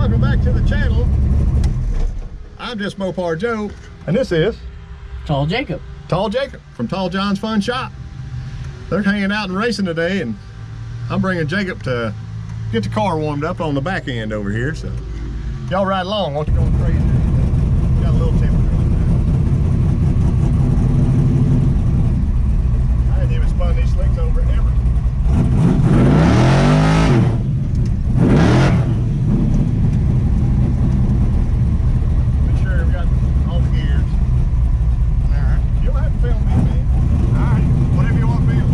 Welcome back to the channel. I'm just Mopar Joe, and this is Tall Jacob. Tall Jacob from Tall John's Fun Shop. They're hanging out and racing today, and I'm bringing Jacob to get the car warmed up on the back end over here. So y'all ride along. Won't you go crazy? Got a little temperature. I hadn't even spun these slicks over ever. Make sure we got all the gears. All right. You don't have to film me, man. All right. Whatever you want to film.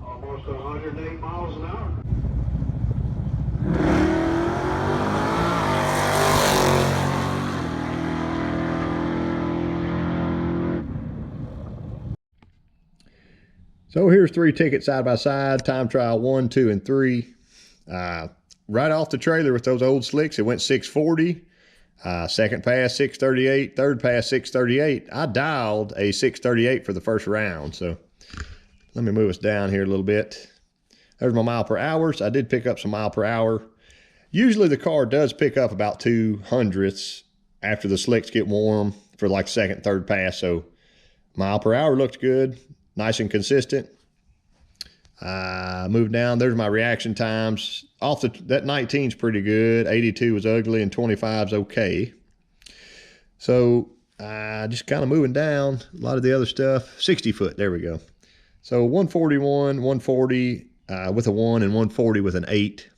Almost 108 miles an hour. So here's 3 tickets side by side, time trial 1, 2, and 3. Right off the trailer with those old slicks, it went 640. Second pass 638, third pass 638. I dialed a 638 for the first round, so let me move us down here a little bit. There's my mile per hour. I did pick up some mile per hour. Usually the car does pick up about 200ths after the slicks get warm for like second, third pass. So mile per hour looked good, nice and consistent. Moved down. There's my reaction times. That 19's pretty good. 82 was ugly and 25's okay. So just kind of moving down. A lot of the other stuff. 60 foot. There we go. So 141, 140 with a 1 and 140 with an 8.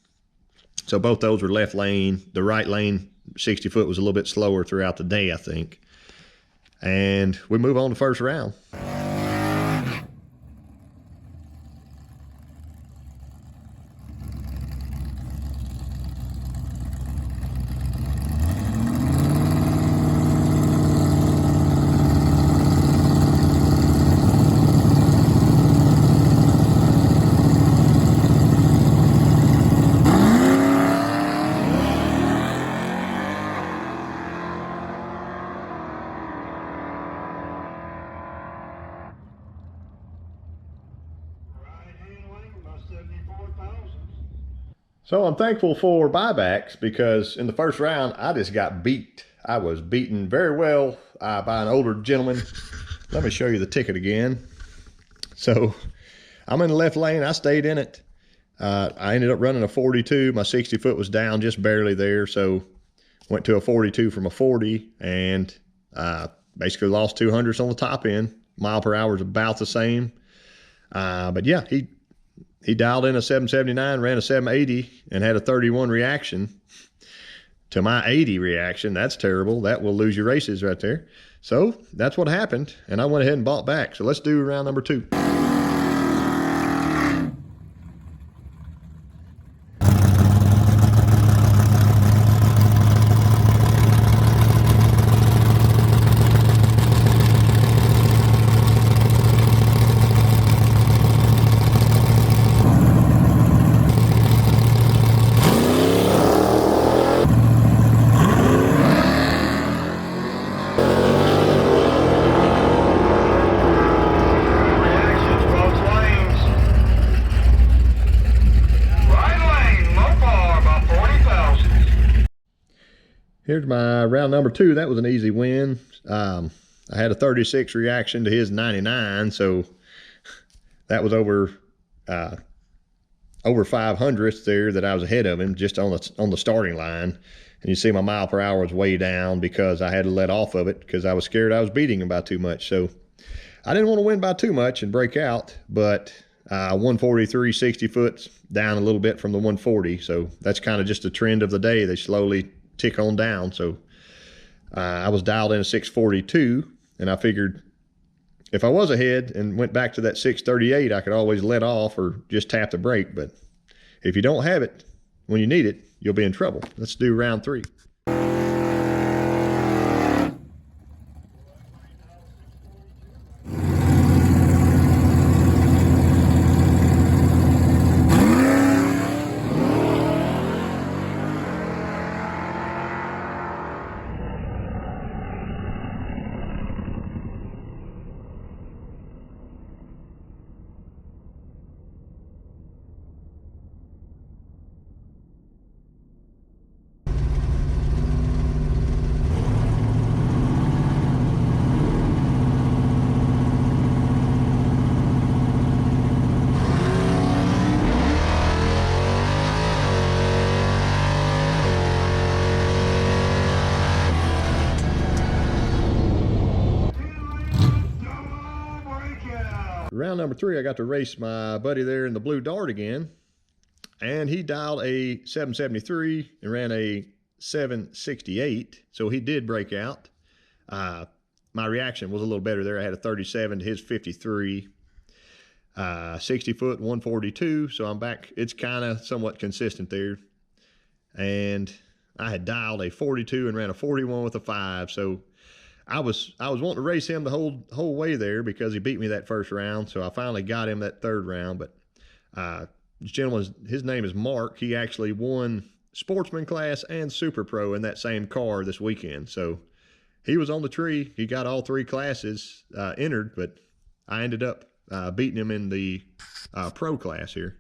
So both those were left lane. The right lane, 60 foot, was a little bit slower throughout the day, I think. And we move on to first round. So I'm thankful for buybacks because in the first round, I just got beat. I was beaten very well by an older gentleman. Let me show you the ticket again. So I'm in the left lane. I stayed in it. I ended up running a 42. My 60 foot was down just barely there. So went to a 42 from a 40 and basically lost 200ths on the top end. Mile per hour is about the same. But yeah, he dialed in a 779, ran a 780, and had a 31 reaction to my 80 reaction. That's terrible. That will lose your races right there. So that's what happened, and I went ahead and bought back. So let's do round number 2. Here's my round number 2. That was an easy win. I had a 36 reaction to his 99, so that was over 500ths there that I was ahead of him just on the starting line. And you see my mile per hour was way down because I had to let off of it because I was scared I was beating him by too much. So I didn't want to win by too much and break out, but 143 60 foot down a little bit from the 140. So that's kind of just the trend of the day. They slowly tick on down. So I was dialed in at 642, and I figured if I was ahead and went back to that 638, I could always let off or just tap the brake. But if you don't have it when you need it, you'll be in trouble. Let's do round 3. Round number 3, I got to race my buddy there in the blue dart again, and he dialed a 773 and ran a 768, so he did break out. My reaction was a little better there. I had a 37 to his 53, 60 foot 142, so I'm back. It's kind of somewhat consistent there. And I had dialed a 42 and ran a 41 with a 5, so I was wanting to race him the whole way there because he beat me that first round. So I finally got him that third round. But this gentleman, his name is Mark. He actually won Sportsman class and Super Pro in that same car this weekend. So he was on the tree. He got all 3 classes entered, but I ended up beating him in the Pro class here.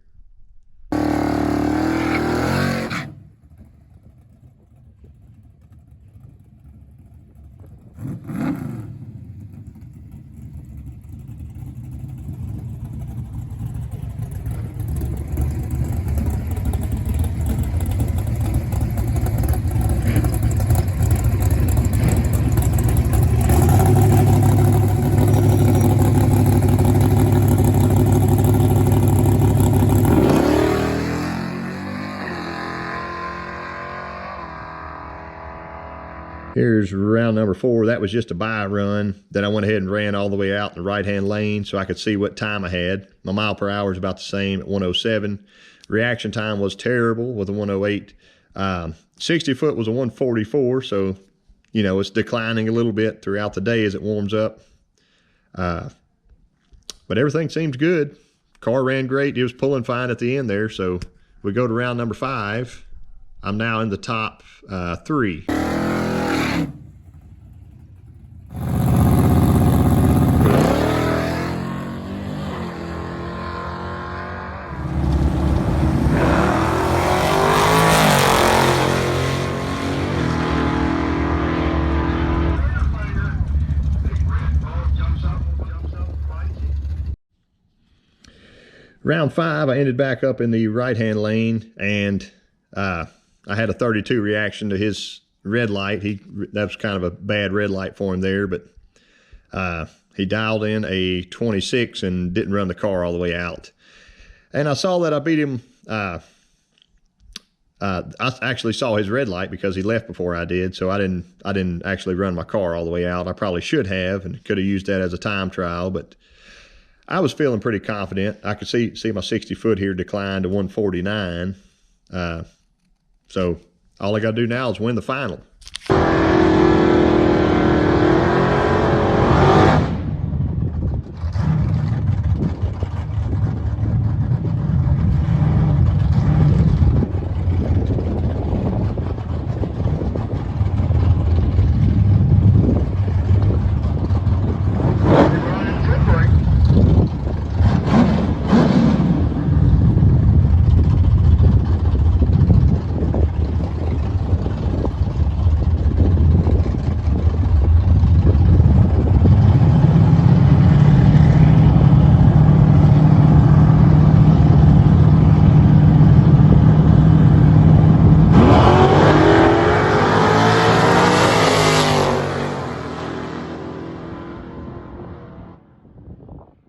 Here's round number 4. That was just a buy run. Then I went ahead and ran all the way out in the right-hand lane so I could see what time I had. My mile per hour is about the same at 107. Reaction time was terrible with a 108. 60 foot was a 144, so, you know, it's declining a little bit throughout the day as it warms up. But everything seems good. Car ran great. It was pulling fine at the end there, so we go to round number 5. I'm now in the top 3. Round 5, I ended back up in the right-hand lane, and I had a 32 reaction to his red light. That was kind of a bad red light for him there, but he dialed in a 26 and didn't run the car all the way out. And I saw that I beat him I actually saw his red light because he left before I did, so I didn't actually run my car all the way out. I probably should have and could have used that as a time trial, but I was feeling pretty confident. I could see my 60 foot here decline to 149. So all I got to do now is win the final.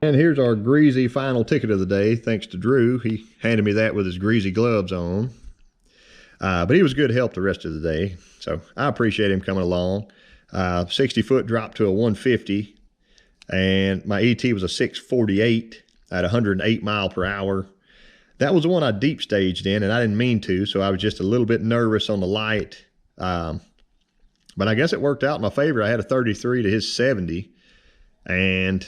And here's our greasy final ticket of the day, thanks to Drew. He handed me that with his greasy gloves on. But he was good help the rest of the day, so I appreciate him coming along. 60 foot dropped to a 150, and my ET was a 648 at 108 mile per hour. That was the one I deep staged in, and I didn't mean to, so I was just a little bit nervous on the light. But I guess it worked out in my favor. I had a 33 to his 70, and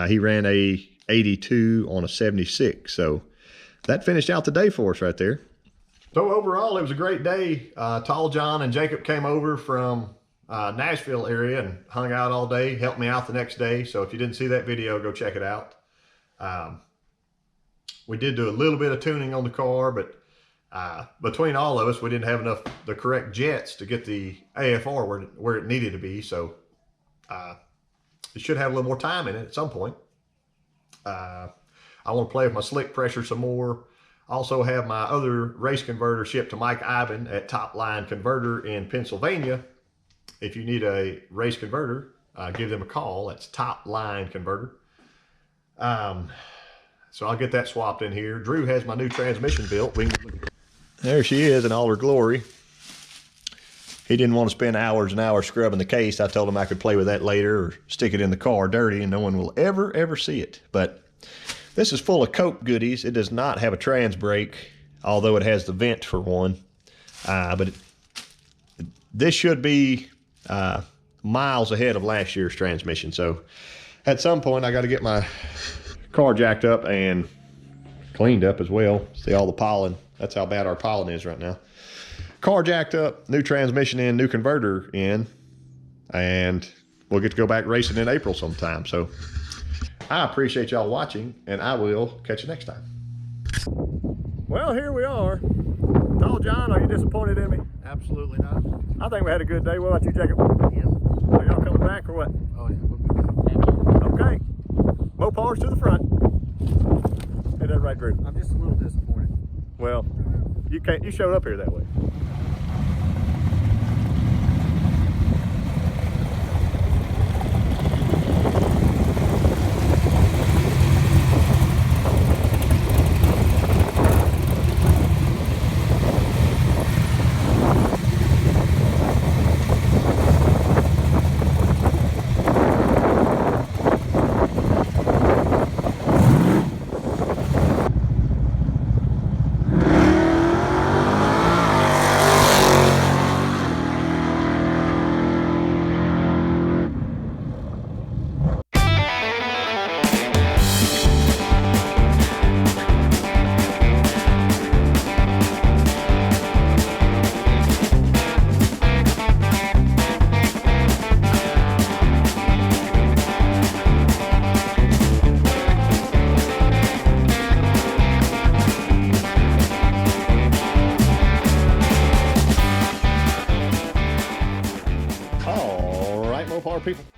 he ran a 82 on a 76. So that finished out the day for us right there. So overall, it was a great day. Tall John and Jacob came over from Nashville area and hung out all day, helped me out the next day. So if you didn't see that video, go check it out. We did do a little bit of tuning on the car, but between all of us, we didn't have enough the correct jets to get the AFR where it needed to be. So it should have a little more time in it at some point. I want to play with my slick pressure some more. Also have my other race converter shipped to Mike Ivan at Top Line Converter in Pennsylvania. If you need a race converter, give them a call. That's Top Line Converter. So I'll get that swapped in here. Drew has my new transmission built. There she is in all her glory. He didn't want to spend hours and hours scrubbing the case. I told him I could play with that later or stick it in the car dirty and no one will ever see it. But this is full of Coke goodies. It does not have a trans brake, although it has the vent for one. This should be miles ahead of last year's transmission. So at some point I got to get my car jacked up and cleaned up as well. See all the pollen. That's how bad our pollen is right now. Car jacked up, new transmission in, new converter in, and we'll get to go back racing in April sometime. So I appreciate y'all watching, and I will catch you next time. Well, here we are. Tall John, are you disappointed in me? Absolutely not. I think we had a good day. What about you, Jacob? Yeah. Are y'all coming back or what? Oh, yeah. We'll be back. Okay. Mopars to the front. Ain't that right, Drew? I'm just a little disappointed. Well, you showed up here that way. Mopar people.